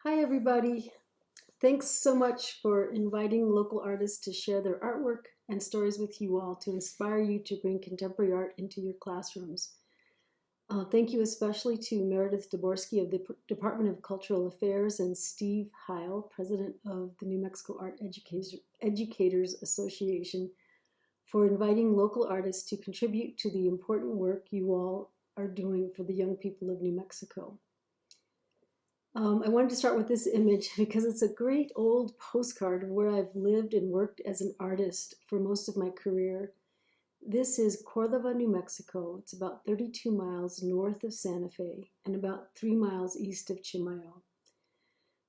Hi, everybody. Thanks so much for inviting local artists to share their artwork and stories with you all to inspire you to bring contemporary art into your classrooms. Thank you especially to Meredith Dvorsky of the Department of Cultural Affairs and Steve Heil, President of the New Mexico Art Educators Association, for inviting local artists to contribute to the important work you all are doing for the young people of New Mexico. I wanted to start with this image because it's a great old postcard of where I've lived and worked as an artist for most of my career. This is Cordova, New Mexico. It's about 32 miles north of Santa Fe and about 3 miles east of Chimayo.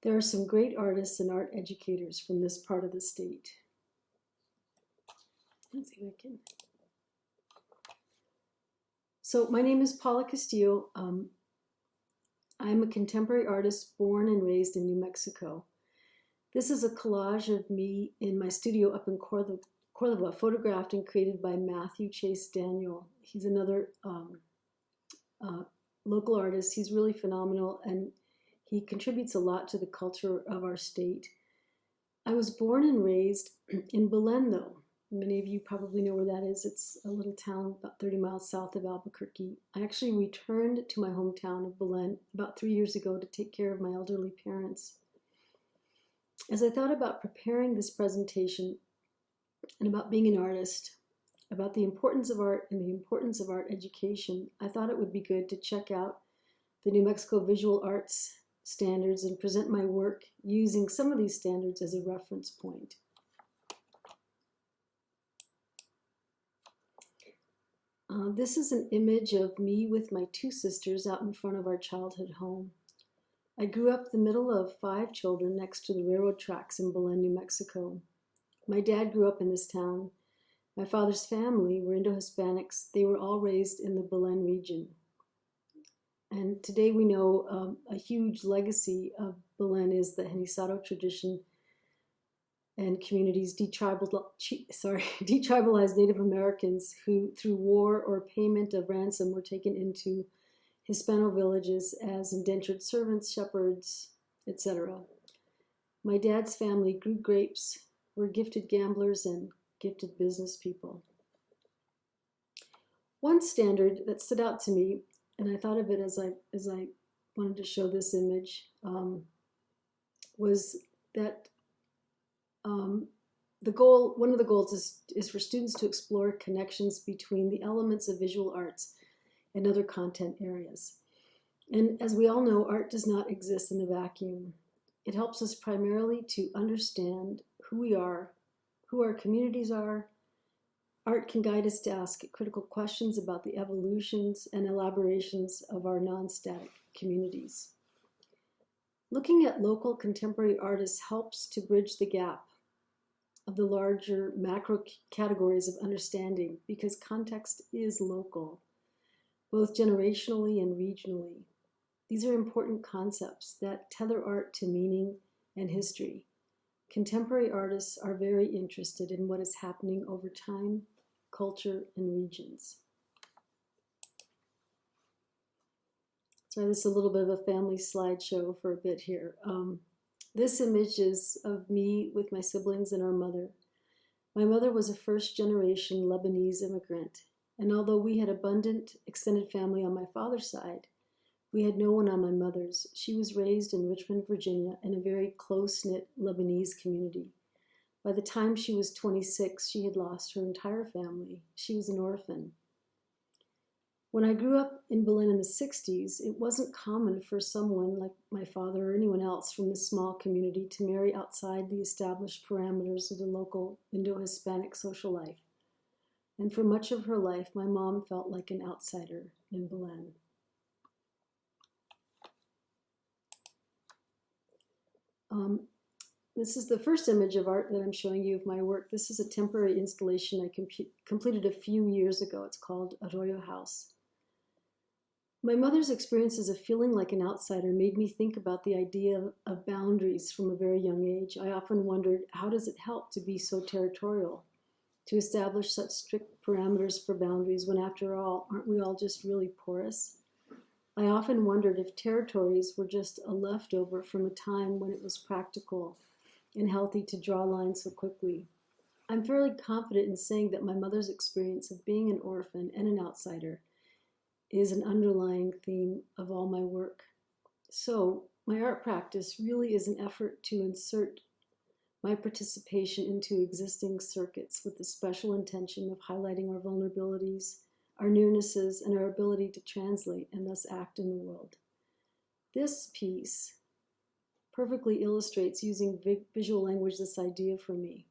There are some great artists and art educators from this part of the state. Let's see if I can. So my name is Paula Castillo. I'm a contemporary artist born and raised in New Mexico. This is a collage of me in my studio up in Cordova, photographed and created by Matthew Chase Daniel. He's another local artist. He's really phenomenal, and he contributes a lot to the culture of our state. I was born and raised in Belen, though. Many of you probably know where that is. It's a little town about 30 miles south of Albuquerque. I actually returned to my hometown of Belen about 3 years ago to take care of my elderly parents. As I thought about preparing this presentation and about being an artist, about the importance of art and the importance of art education, I thought it would be good to check out the New Mexico Visual Arts standards and present my work using some of these standards as a reference point. This is an image of me with my 2 sisters out in front of our childhood home. I grew up the middle of 5 children next to the railroad tracks in Belen, New Mexico. My dad grew up in this town. My father's family were Indo-Hispanics. They were all raised in the Belen region. And today we know a huge legacy of Belen is the Genisado tradition and communities detribalized Native Americans who, through war or payment of ransom, were taken into Hispano villages as indentured servants, shepherds, etc. My dad's family grew grapes, were gifted gamblers, and gifted business people. One standard that stood out to me, and I thought of it as I wanted to show this image, was that one of the goals is for students to explore connections between the elements of visual arts and other content areas. And as we all know, art does not exist in a vacuum. It helps us primarily to understand who we are, who our communities are. Art can guide us to ask critical questions about the evolutions and elaborations of our non-static communities. Looking at local contemporary artists helps to bridge the gap of the larger macro categories of understanding because context is local, both generationally and regionally. These are important concepts that tether art to meaning and history. Contemporary artists are very interested in what is happening over time, culture, and regions. So this is a little bit of a family slideshow for a bit here. This image is of me with my siblings and our mother. My mother was a first-generation Lebanese immigrant, and although we had abundant extended family on my father's side, we had no one on my mother's. She was raised in Richmond, Virginia, in a very close-knit Lebanese community. By the time she was 26, she had lost her entire family. She was an orphan. When I grew up in Belen in the 60s, it wasn't common for someone like my father or anyone else from this small community to marry outside the established parameters of the local Indo-Hispanic social life. And for much of her life, my mom felt like an outsider in Belen. This is the first image of art that I'm showing you of my work. This is a temporary installation I completed a few years ago. It's called Arroyo House. My mother's experiences of feeling like an outsider made me think about the idea of boundaries from a very young age. I often wondered, how does it help to be so territorial, to establish such strict parameters for boundaries when, after all, aren't we all just really porous? I often wondered if territories were just a leftover from a time when it was practical and healthy to draw lines so quickly. I'm fairly confident in saying that my mother's experience of being an orphan and an outsider is an underlying theme of all my work. So, my art practice really is an effort to insert my participation into existing circuits with the special intention of highlighting our vulnerabilities, our nearnesses, and our ability to translate and thus act in the world. This piece perfectly illustrates using visual language this idea for me.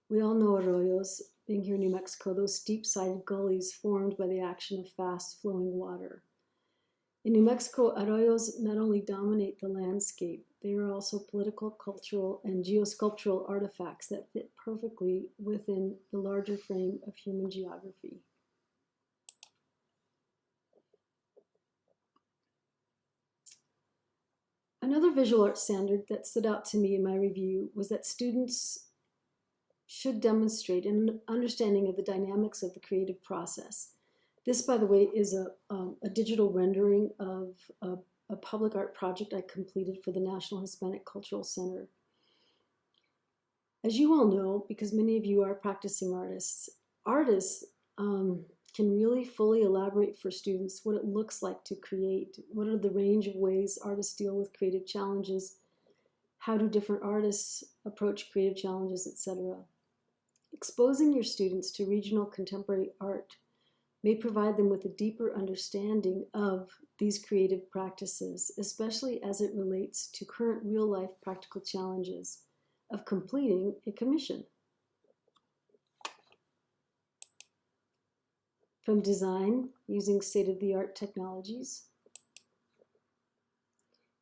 We all know arroyos, being here in New Mexico, those steep-sided gullies formed by the action of fast-flowing water. In New Mexico, arroyos not only dominate the landscape, they are also political, cultural, and geosculptural artifacts that fit perfectly within the larger frame of human geography. Another visual art standard that stood out to me in my review was that students should demonstrate an understanding of the dynamics of the creative process. This, by the way, is a digital rendering of a public art project I completed for the National Hispanic Cultural Center. As you all know, because many of you are practicing artists, artists can really fully elaborate for students what it looks like to create, what are the range of ways artists deal with creative challenges, how do different artists approach creative challenges, etc. Exposing your students to regional contemporary art may provide them with a deeper understanding of these creative practices, especially as it relates to current real-life practical challenges of completing a commission. From design using state-of-the-art technologies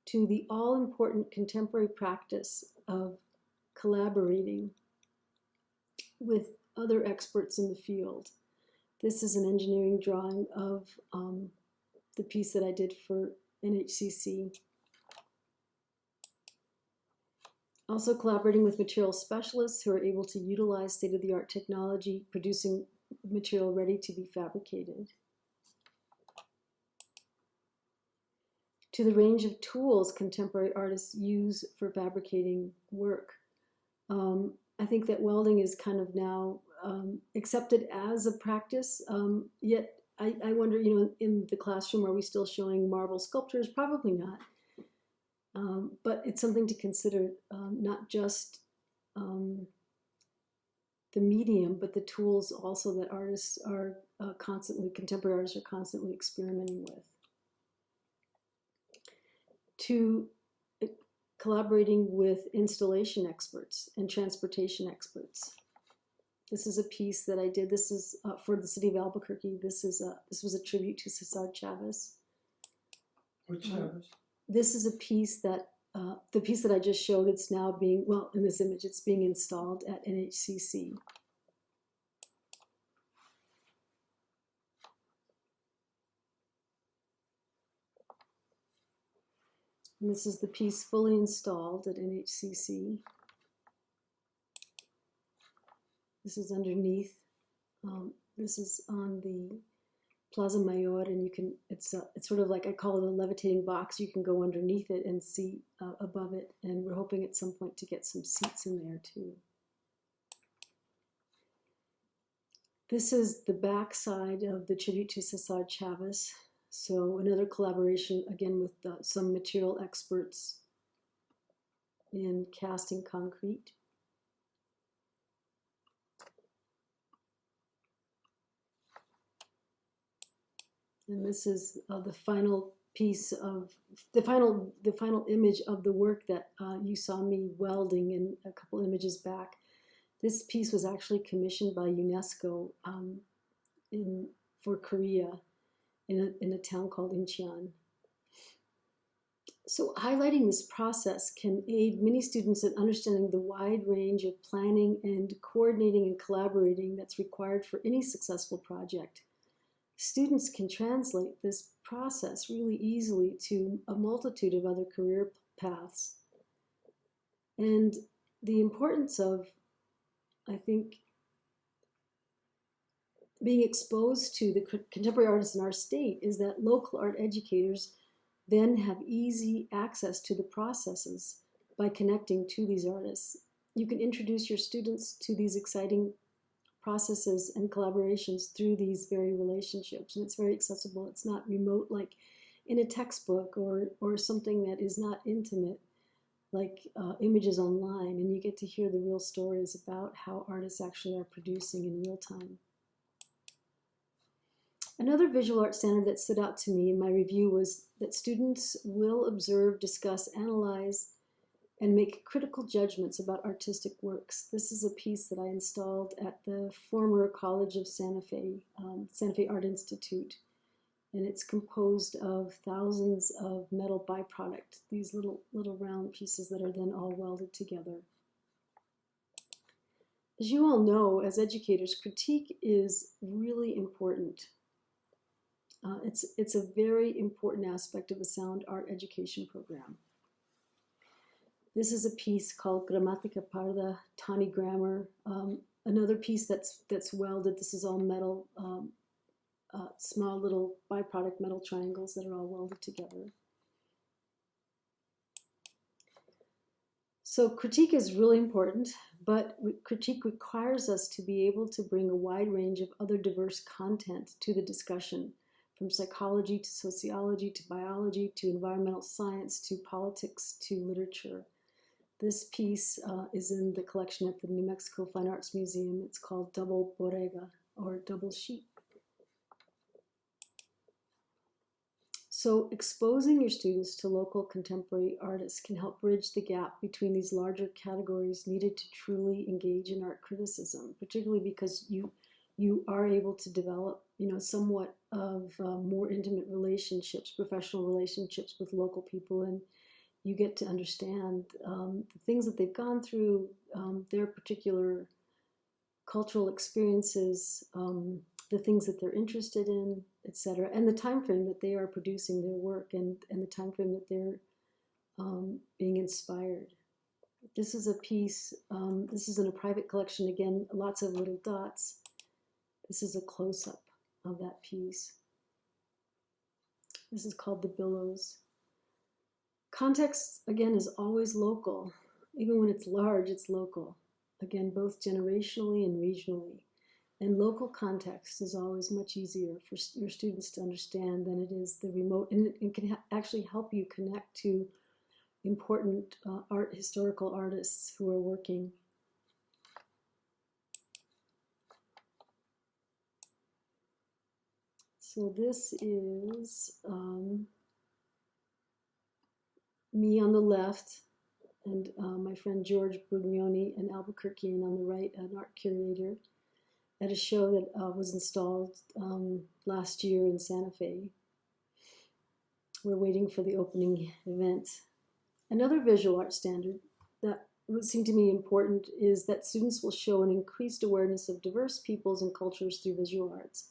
to the all-important contemporary practice of collaborating with other experts in the field. This is an engineering drawing of the piece that I did for NHCC. Also collaborating with material specialists who are able to utilize state-of-the-art technology, producing material ready to be fabricated. To the range of tools contemporary artists use for fabricating work. I think that welding is kind of now accepted as a practice, yet I wonder, in the classroom, are we still showing marble sculptures? Probably not. But it's something to consider, not just the medium, but the tools also that artists are contemporary artists are constantly experimenting with. To collaborating with installation experts and transportation experts. This is a piece that I did. This is for the city of Albuquerque. This was a tribute to Cesar Chavez. Which Chavez? This is a piece that the piece that I just showed. It's now being, well, in this image, it's being installed at NHCC. And this is the piece fully installed at NHCC. This is underneath. This is on the Plaza Mayor, and you can. It's sort of like, I call it a levitating box. You can go underneath it and see above it, and we're hoping at some point to get some seats in there too. This is the back side of the tribute to Cesar Chavez. So another collaboration, again, with some material experts in casting concrete. And this is the final piece of, the final image of the work that you saw me welding in a couple images back. This piece was actually commissioned by UNESCO for Korea in a town called Incheon. So highlighting this process can aid many students in understanding the wide range of planning and coordinating and collaborating that's required for any successful project. Students can translate this process really easily to a multitude of other career paths. And the importance of, I think, being exposed to the contemporary artists in our state is that local art educators then have easy access to the processes by connecting to these artists. You can introduce your students to these exciting processes and collaborations through these very relationships, and it's very accessible. It's not remote like in a textbook or something that is not intimate like images online, and you get to hear the real stories about how artists actually are producing in real time. Another visual art standard that stood out to me in my review was that students will observe, discuss, analyze, and make critical judgments about artistic works. This is a piece that I installed at the former College of Santa Fe Art Institute. And it's composed of thousands of metal byproduct, these little round pieces that are then all welded together. As you all know, as educators, critique is really important. It's a very important aspect of a sound art education program. This is a piece called Gramatica Parda, Tawny Grammar. Another piece that's welded. This is all metal, small little byproduct metal triangles that are all welded together. So critique is really important, but critique requires us to be able to bring a wide range of other diverse content to the discussion, from psychology to sociology to biology to environmental science to politics to literature. This piece is in the collection at the New Mexico Fine Arts Museum. It's called Double Borrega, or Double Sheep. So exposing your students to local contemporary artists can help bridge the gap between these larger categories needed to truly engage in art criticism, particularly because you are able to develop, somewhat of more intimate relationships, professional relationships with local people, and you get to understand the things that they've gone through, their particular cultural experiences, the things that they're interested in, etc., and the time frame that they are producing their work, and the time frame that they're being inspired. This is a piece, this is in a private collection, again, lots of little dots. This is a close-up of that piece. This is called The Billows. Context, again, is always local. Even when it's large, it's local. Again, both generationally and regionally. And local context is always much easier for your students to understand than it is the remote. And it can actually help you connect to important historical artists who are working. So this is me on the left, and my friend George Brugnoni in Albuquerque, and on the right, an art curator at a show that was installed last year in Santa Fe. We're waiting for the opening event. Another visual art standard that would seem to me important is that students will show an increased awareness of diverse peoples and cultures through visual arts.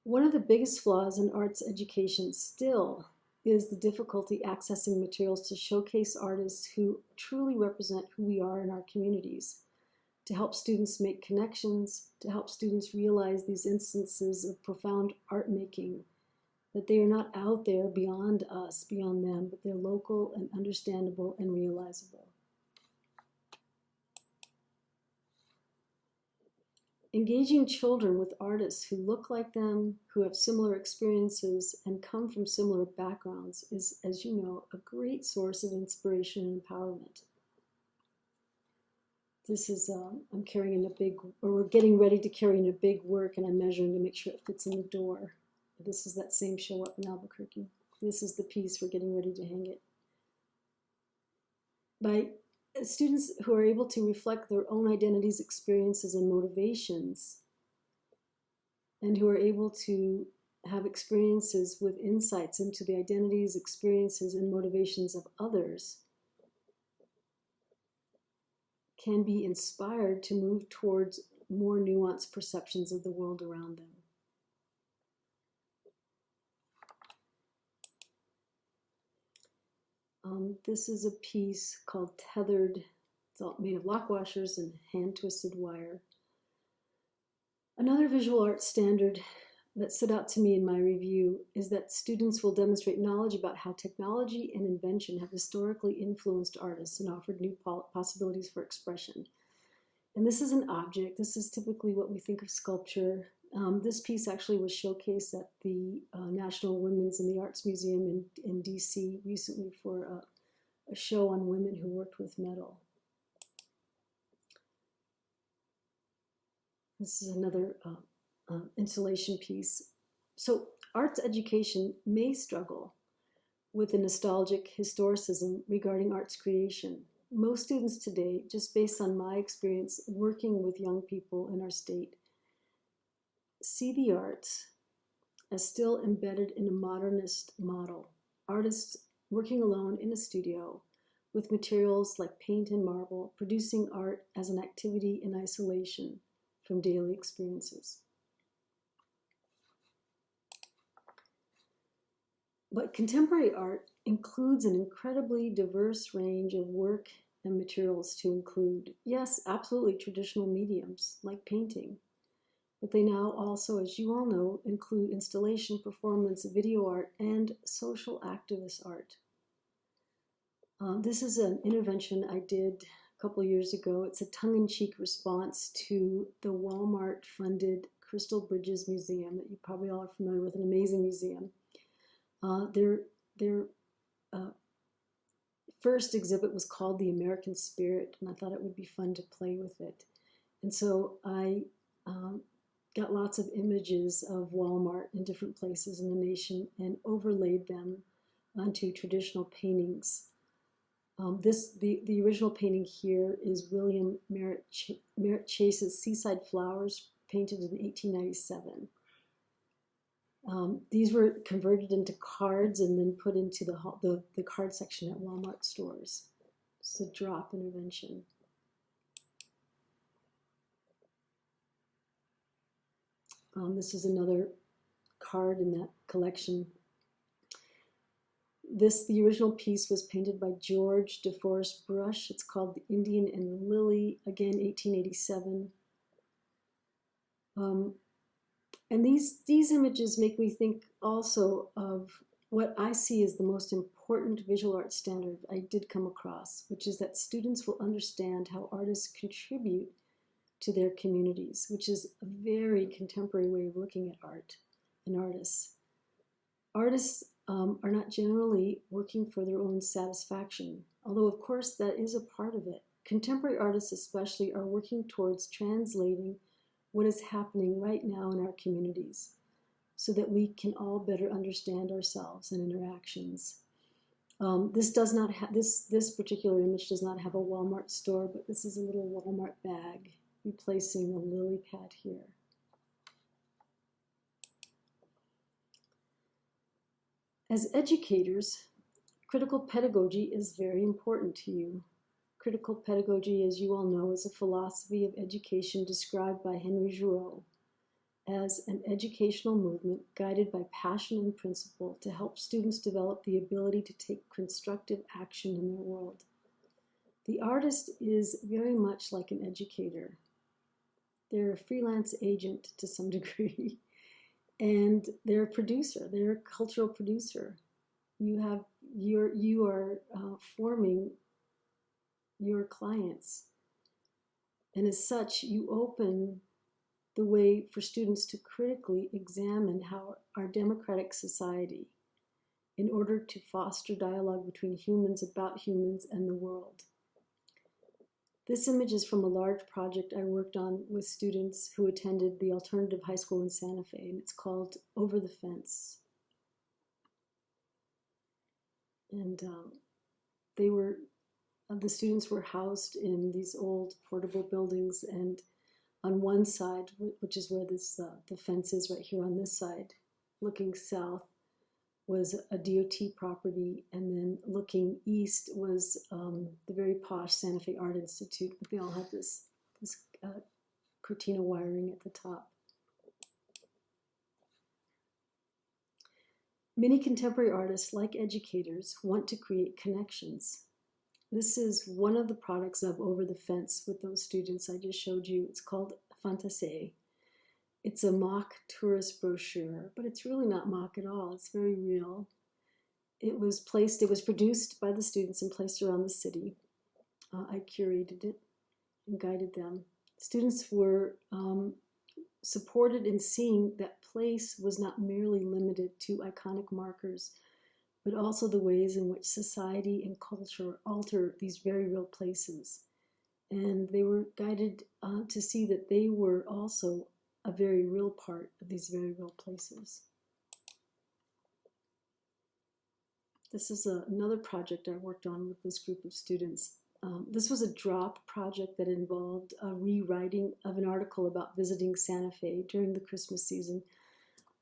One of the biggest flaws in arts education still is the difficulty accessing materials to showcase artists who truly represent who we are in our communities, to help students make connections, to help students realize these instances of profound art making, that they are not out there beyond us, beyond them, but they're local and understandable and realizable. Engaging children with artists who look like them, who have similar experiences, and come from similar backgrounds is, as you know, a great source of inspiration and empowerment. This is, I'm carrying in a big, or we're getting ready to carry in a big work, and I'm measuring to make sure it fits in the door. This is that same show up in Albuquerque. This is the piece, we're getting ready to hang it. By students who are able to reflect their own identities, experiences, and motivations, and who are able to have experiences with insights into the identities, experiences, and motivations of others, can be inspired to move towards more nuanced perceptions of the world around them. This is a piece called Tethered. It's all made of lock washers and hand-twisted wire. Another visual arts standard that stood out to me in my review is that students will demonstrate knowledge about how technology and invention have historically influenced artists and offered new possibilities for expression. And this is an object. This is typically what we think of sculpture. This piece actually was showcased at the National Women's in the Arts Museum in DC recently for a show on women who worked with metal. This is another installation piece. So arts education may struggle with a nostalgic historicism regarding arts creation. Most students today, just based on my experience working with young people in our state, see the arts as still embedded in a modernist model. Artists working alone in a studio with materials like paint and marble, producing art as an activity in isolation from daily experiences. But contemporary art includes an incredibly diverse range of work and materials to include, yes, absolutely traditional mediums like painting, but they now also, as you all know, include installation, performance, video art, and social activist art. This is an intervention I did a couple of years ago. It's a tongue-in-cheek response to the Walmart-funded Crystal Bridges Museum that you probably all are familiar with, an amazing museum. Their first exhibit was called The American Spirit, and I thought it would be fun to play with it. And so I got lots of images of Walmart in different places in the nation and overlaid them onto traditional paintings. The original painting here is William Merritt Chase's Seaside Flowers, painted in 1897. These were converted into cards and then put into the card section at Walmart stores. It's a drop intervention. This is another card in that collection. The original piece was painted by George DeForest Brush. It's called The Indian and the Lily, again, 1887. And these images make me think also of what I see as the most important visual arts standard I did come across, which is that students will understand how artists contribute to their communities, which is a very contemporary way of looking at art and artists. Artists are not generally working for their own satisfaction, although of course that is a part of it. Contemporary artists especially are working towards translating what is happening right now in our communities so that we can all better understand ourselves and interactions. This particular image does not have a Walmart store, but this is a little Walmart bag replacing the lily pad here. As educators, critical pedagogy is very important to you. Critical pedagogy, as you all know, is a philosophy of education described by Henry Giroux as an educational movement guided by passion and principle to help students develop the ability to take constructive action in their world. The artist is very much like an educator. They're a freelance agent to some degree, and they're a producer. They're a cultural producer. You are forming your clients, and as such, you open the way for students to critically examine how our democratic society, in order to foster dialogue between humans about humans and the world. This image is from a large project I worked on with students who attended the alternative high school in Santa Fe, and it's called Over the Fence. And the students were housed in these old portable buildings, and on one side, which is where the fence is right here on this side, looking south, was a DOT property, and then looking east was the very posh Santa Fe Art Institute, but they all had this cortina wiring at the top. Many contemporary artists, like educators, want to create connections. This is one of the products of Over the Fence with those students I just showed you. It's called Fantasy. It's a mock tourist brochure, but it's really not mock at all. It's very real. It was produced by the students and placed around the city. I curated it and guided them. Students were supported in seeing that place was not merely limited to iconic markers, but also the ways in which society and culture alter these very real places. And they were guided to see that they were also a very real part of these very real places. This is another project I worked on with this group of students. This was a drop project that involved a rewriting of an article about visiting Santa Fe during the Christmas season.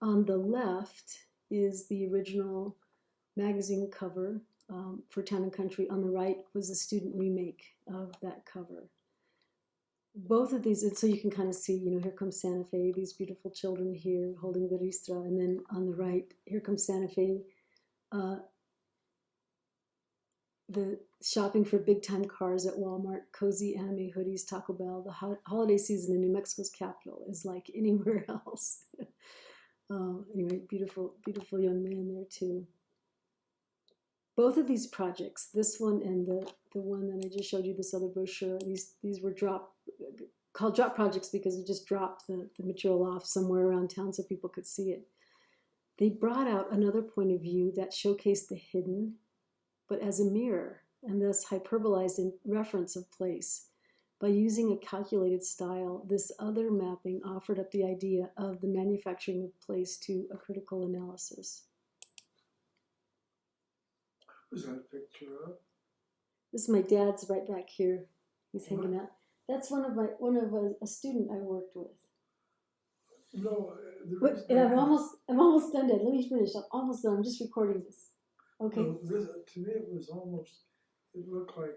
On the left is the original magazine cover for Town and Country. On the right was a student remake of that cover. Both of these, and so you can kind of see, you know, here comes Santa Fe, these beautiful children here holding the ristra, and then on the right, here comes Santa Fe, the shopping for big time cars at Walmart, cozy anime hoodies, Taco Bell. The holiday season in New Mexico's capital is like anywhere else. Anyway, beautiful, beautiful young man there too. Both of these projects, this one and the one that I just showed you, this other brochure, these were called drop projects because we just dropped the material off somewhere around town so people could see it. They brought out another point of view that showcased the hidden, but as a mirror, and thus hyperbolized in reference of place. By using a calculated style, this other mapping offered up the idea of the manufacturing of place to a critical analysis. Who's that picture of? This is my dad's right back here. He's hanging out. That's one of a student I worked with. No, and I'm almost done, Dad. Let me finish. I'm almost done. I'm just recording this. Okay. No, to me, it looked like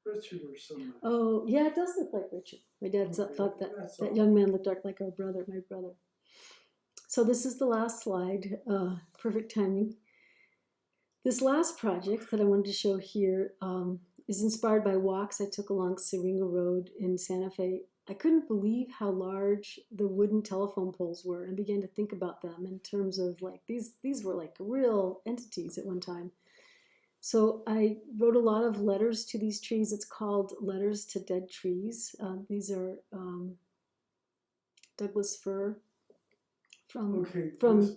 Richard or somebody. Oh, yeah, it does look like Richard. My dad thought that young man looked like my brother. So this is the last slide. Perfect timing. This last project that I wanted to show here is inspired by walks I took along Siringo Road in Santa Fe. I couldn't believe how large the wooden telephone poles were and began to think about them in terms of like these were like real entities at one time. So I wrote a lot of letters to these trees. It's called Letters to Dead Trees. These are Douglas fir from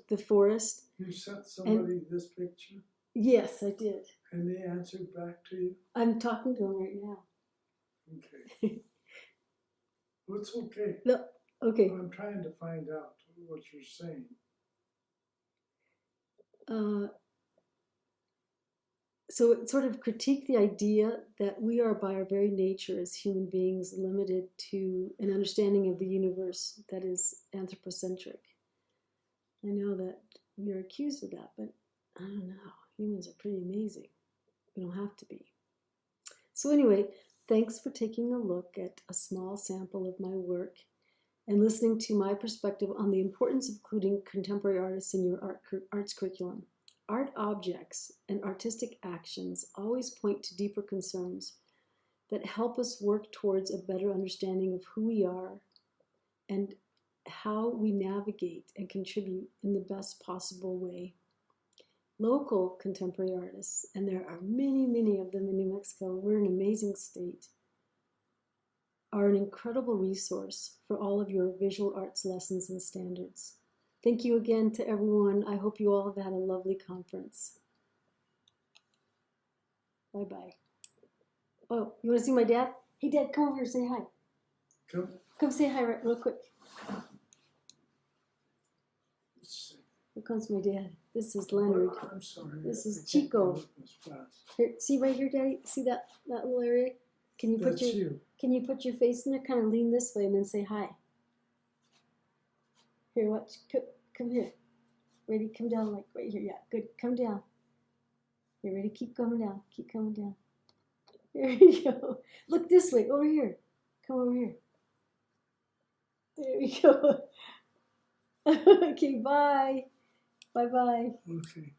the forest. You sent somebody this picture? Yes, I did. And they answered back to you? I'm talking to them right now. Okay. Well, it's okay. No, okay. I'm trying to find out what you're saying. So it sort of critique the idea that we are by our very nature as human beings limited to an understanding of the universe that is anthropocentric. I know that we are accused of that, but I don't know. Humans are pretty amazing. We don't have to be. So anyway, thanks for taking a look at a small sample of my work and listening to my perspective on the importance of including contemporary artists in your arts curriculum. Art objects and artistic actions always point to deeper concerns that help us work towards a better understanding of who we are and how we navigate and contribute in the best possible way. Local contemporary artists, and there are many, many of them in New Mexico, we're an amazing state, are an incredible resource for all of your visual arts lessons and standards. Thank you again to everyone. I hope you all have had a lovely conference. Bye-bye. Oh, you want to see my dad? Hey, Dad, come over here and say hi. Come say hi real quick. Here comes my dad. This is Leonard. I'm sorry. This is Chico. Here, see right here, Daddy? See that little area? Can you put your face in there? Kind of lean this way and then say hi. Here, watch. Come here. Ready? Come down like right here. Yeah, good. Come down. You ready? Keep coming down. Keep coming down. There you go. Look this way. Over here. Come over here. There we go. Okay, bye. Bye-bye. Okay.